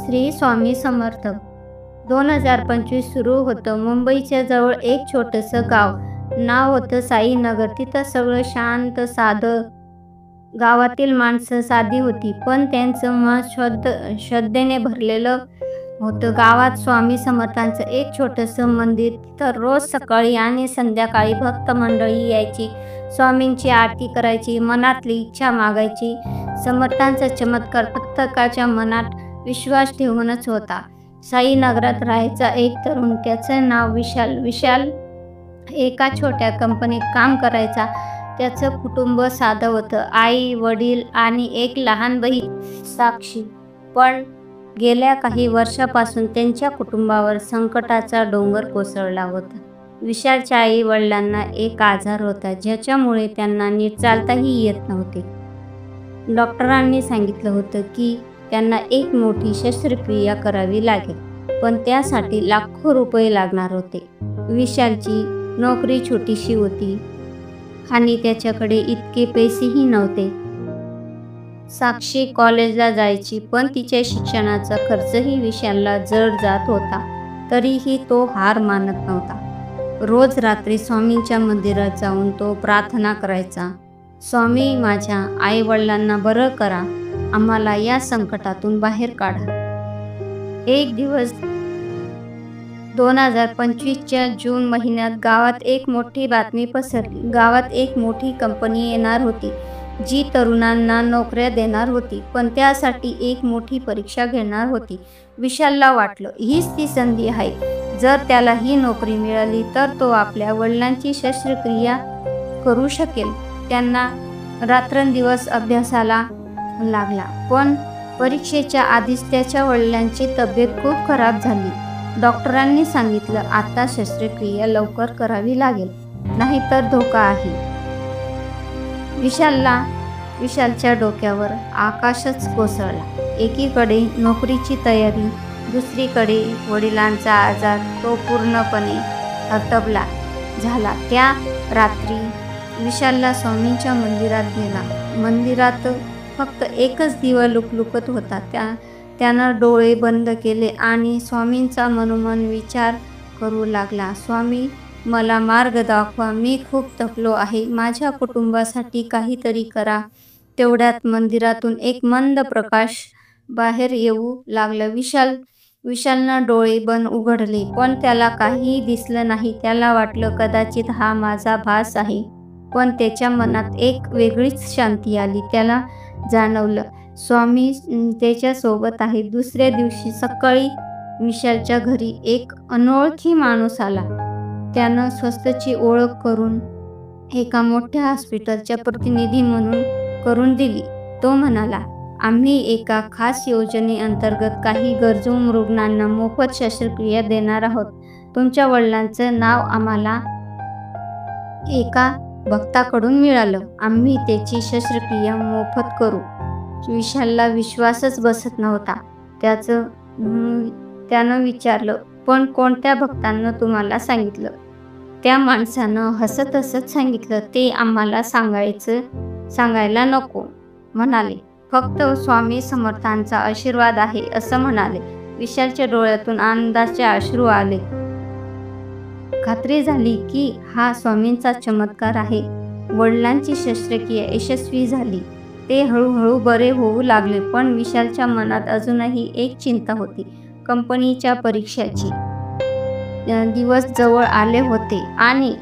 श्री स्वामी समर्थ. 2025 सुरू होतं. मुंबईच्या जवळ एक छोटंसं गाव, नाव होतं साईनगर. तिथं सगळं शांत साधं. गावातील माणसं साधी होती, पण त्यांचं मन श्रद्धेने भरलेलं होतं. गावात स्वामी समर्थांचं एक छोटंसं मंदिर. तिथं रोज सकाळी आणि संध्याकाळी भक्त मंडळी यायची, स्वामींची आरती करायची, मनातली इच्छा मागायची. समर्थांचा चमत्कार प्रत्येकाच्या मनात विश्वास ठेवूनच होता. साईनगरात राहायचा एक तरुण, त्याचं नाव विशाल. विशाल एका छोट्या कंपनीत काम करायचा. त्याचं कुटुंब साधं होतं, आई, वडील आणि एक लहान बहीण साक्षी. पण गेल्या काही वर्षापासून त्यांच्या कुटुंबावर संकटाचा डोंगर कोसळला होता. विशालच्या आई वडिलांना एक आजार होता, ज्याच्यामुळे त्यांना नीट चालताही येत नव्हते. डॉक्टरांनी सांगितलं होतं की त्यांना एक मोठी शस्त्रक्रिया करावी लागेल, पण त्यासाठी लाखो रुपये लागणार होते. विशालची नोकरी छोटीशी होती आणि त्याच्याकडे इतके पैसेही नव्हते. साक्षी कॉलेजला जायची, पण तिच्या शिक्षणाचा खर्चही विशालला जड जात होता. तरीही तो हार मानत नव्हता. रोज रात्री स्वामींच्या मंदिरात जाऊन तो प्रार्थना करायचा, स्वामी, माझ्या आई वडिलांना बरं करा, आम्हाला या संकटातून बाहेर काढा. एक दिवस 2025च्या जून महिन्यात गावात एक मोठी बातमी पसरली. गावात एक मोठी कंपनी येणार होती, जी तरुणांना नोकऱ्या देणार होती, पण त्यासाठी एक मोठी परीक्षा घेणार होती. विशालला वाटलं, हीच ती संधी आहे. जर त्याला ही नोकरी मिळाली तर तो आपल्या वडिलांची शस्त्रक्रिया करू शकेल. त्यांना रात्रंदिवस अभ्यासाला लागला, पण परीक्षेच्या आधीच त्याच्या वडिलांची तब्येत खूप खराब झाली. डॉक्टरांनी सांगितलं, आता शस्त्रक्रिया लवकर करावी लागेल, नाहीतर धोका आहे. विशालच्या डोक्यावर आकाशच कोसळला. एकीकडे नोकरीची तयारी, दुसरीकडे वडिलांचा आजार. तो पूर्णपणे हतबला झाला. त्या रात्री विशालला स्वामींच्या मंदिरात गेला. मंदिरात फक्त एकच दिवा लुकलुकत होता. त्यानं डोळे बंद केले आणि स्वामींचा मनोमन विचार करू लागला, स्वामी, मला मार्ग दाखवा. मी खूप थकलो आहे. माझ्या कुटुंबासाठी काहीतरी करा. तेवढ्यात मंदिरातून एक मंद प्रकाश बाहेर येऊ लागला. विशालनं डोळे बंद उघडले, पण त्याला काहीही दिसलं नाही. त्याला वाटलं, कदाचित हा माझा भास आहे, पण त्याच्या मनात एक वेगळीच शांती आली. त्याला जाणवलं, स्वामी त्याच्यासोबत आहे. दुसऱ्या दिवशी सकाळी विशालच्या घरी एक अनोळखी माणूस आला. त्यानं स्वतःची ओळख करून एका मोठ्या हॉस्पिटलच्या प्रतिनिधी म्हणून करून दिली. तो म्हणाला, आम्ही एका खास योजनेअंतर्गत काही गरजू रुग्णांना मोफत शस्त्रक्रिया देणार आहोत. तुमच्या वडिलांचं नाव आम्हाला एका भक्ताकडून मिळालं. आम्ही त्याची शस्त्रक्रिया मोफत करू. विशालला विश्वासच बसत नव्हता. त्यानं विचारलं, पण कोणत्या भक्तांना तुम्हाला सांगितलं? त्या माणसानं हसत हसत सांगितलं, ते आम्हाला सांगायला नको म्हणाले. फक्त स्वामी समर्थांचा आशीर्वाद आहे असं म्हणाले. विशालच्या डोळ्यातून आनंदाचे अश्रू आले. खात्री झाली की हा स्वामींचा चमत्कार आहे. वडिलांची शस्त्रक्रिया यशस्वी झाली. ते हळूहळू बरे होऊ लागले, पण विशालच्या मनात अजूनही एक चिंता होती, कंपनीच्या परीक्षेची. दिवस जवळ आले होते आणि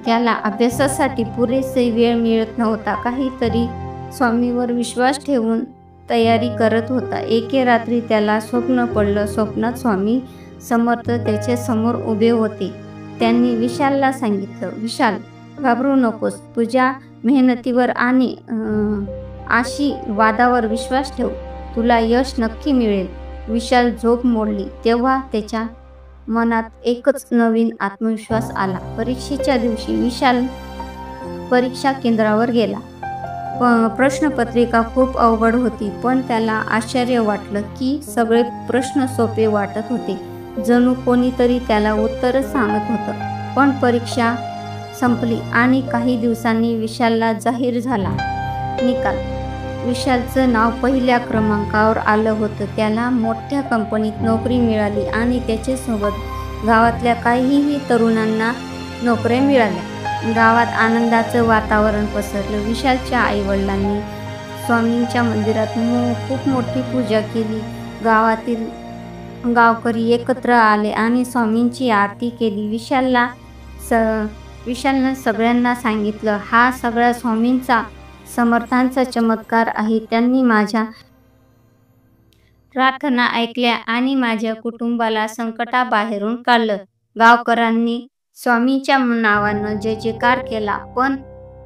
त्याला अभ्यासासाठी पुरेसे वेळ मिळत नव्हता. काहीतरी स्वामीवर विश्वास ठेवून तयारी करत होता. एके रात्री त्याला स्वप्न पडलं. स्वप्नात स्वामी समर्थ त्याच्या समोर उभे होते. त्यांनी विशालला सांगितलं, विशाल, घाबरू नकोस. तुझ्या मेहनतीवर आणि आशीर्वादावर विश्वास ठेव. तुला यश नक्की मिळेल. विशाल झोप मोडली तेव्हा त्याच्या मनात एकच नवीन आत्मविश्वास आला. परीक्षेच्या दिवशी विशाल परीक्षा केंद्रावर गेला. प्रश्नपत्रिका खूप अवघड होती, पण त्याला आश्चर्य वाटलं की सगळे प्रश्न सोपे वाटत होते. जणू कोणीतरी त्याला उत्तरच सांगत होतं. पण परीक्षा संपली आणि काही दिवसांनी विशालला जाहीर झाला निकाल. विशालचं नाव पहिल्या क्रमांकावर आलं होतं. त्याला मोठ्या कंपनीत नोकरी मिळाली आणि त्याच्यासोबत गावातल्या काहीही तरुणांना नोकऱ्या मिळाल्या. गावात आनंदाचं वातावरण पसरलं. विशालच्या आईवडिलांनी स्वामींच्या मंदिरात खूप मोठी पूजा केली. गावातील गावकरी एकत्र आले आणि स्वामींची आरती केली. विशालनं सगळ्यांना सांगितलं, हा सगळा स्वामींचा समर्थांचा चमत्कार आहे. त्यांनी माझ्या प्रार्थना ऐकल्या आणि माझ्या कुटुंबाला संकटाबाहेरून काढलं. गावकऱ्यांनी स्वामींच्या नावानं जय जयकार केला. पण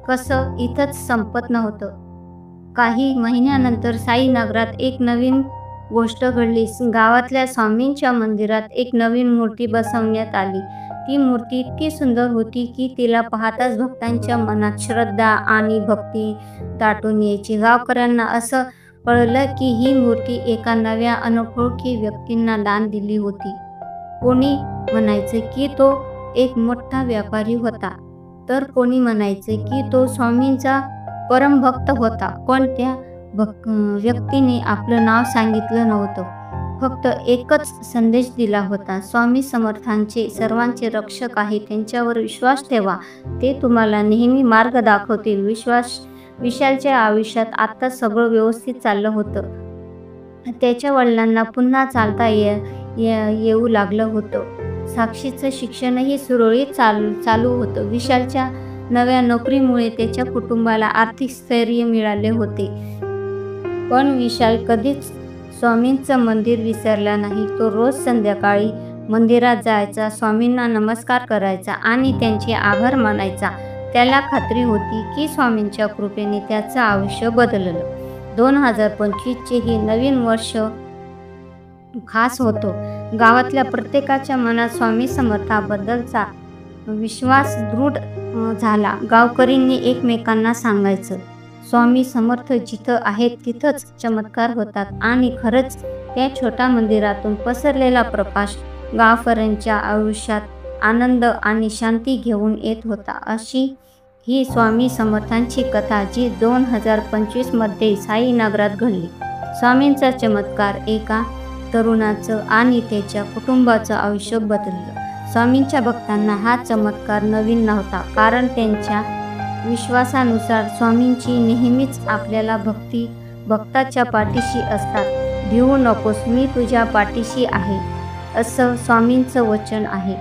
कसं इथंच संपत नव्हतं. काही महिन्यानंतर साईनगरात एक नवीन गोष्ट घडली. गावातल्या स्वामींच्या मंदिरात एक नवीन मूर्ती बसवण्यात आली. ती मूर्ती इतकी सुंदर होती की तिला पाहताच भक्तांच्या मनात श्रद्धा आणि भक्ती दाटून यायची. गावकऱ्यांना असं कळलं की ही मूर्ती एका नव्या अनोळखी व्यक्तींना दान दिली होती. कोणी म्हणायचं की तो एक मोठा व्यापारी होता, तर कोणी म्हणायचं की तो स्वामींचा परमभक्त होता. पण त्या व्यक्तीने आपलं नाव सांगितलं नव्हतं, फक्त एकच संदेश दिला होता, स्वामी समर्थांचे सर्वांचे रक्षक आहे, त्यांच्यावर विश्वास ठेवा, ते तुम्हाला नेहमी मार्ग दाखवतील. विशालच्या आयुष्यात आता सगळं व्यवस्थित चाललं होतं. त्याच्या वडिलांना पुन्हा चालता येऊ लागलं होतं. साक्षीचं शिक्षणही सुरळीत चालू होतं. विशालच्या नव्या नोकरीमुळे त्याच्या कुटुंबाला आर्थिक स्थैर्य मिळाले होते. पण विशाल कधीच स्वामींचं मंदिर विसरला नाही. तो रोज संध्याकाळी मंदिरात जायचा, स्वामींना नमस्कार करायचा आणि त्यांचे आभार मानायचा. त्याला खात्री होती की स्वामींच्या कृपेने त्याचं आयुष्य बदललं. 2025चे हे नवीन वर्ष खास होतं. गावातल्या प्रत्येकाच्या मनात स्वामी समर्थाबद्दलचा विश्वास दृढ झाला. गावकरींनी एकमेकांना सांगायचं, स्वामी समर्थ जिथं आहेत तिथंच चमत्कार होतात. आणि खरंच त्या छोट्या मंदिरातून पसरलेला प्रकाश गावकऱ्यांच्या आयुष्यात आनंद आणि शांती घेऊन येत होता. अशी ही स्वामी समर्थांची कथा जी 2025मध्ये साईनगरात घडली. स्वामींचा चमत्कार एका तरुणाचं आणि त्याच्या कुटुंबाचं आयुष्य बदललं. स्वामींच्या भक्तांना हा चमत्कार नवीन नव्हता, कारण त्यांच्या विश्वासानुसार स्वामींची नेहमीच आपल्याला भक्ताच्या पाठीशी असतात. भिवू नकोस, मी तुझ्या पाठीशी आहे, असं स्वामींचं वचन आहे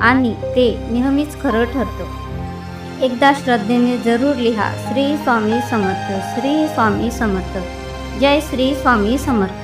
आणि ते नेहमीच खरं ठरतं. एकदा श्रद्धेने जरूर लिहा. श्री स्वामी समर्थ. श्री स्वामी समर्थ. जय श्री स्वामी समर्थ.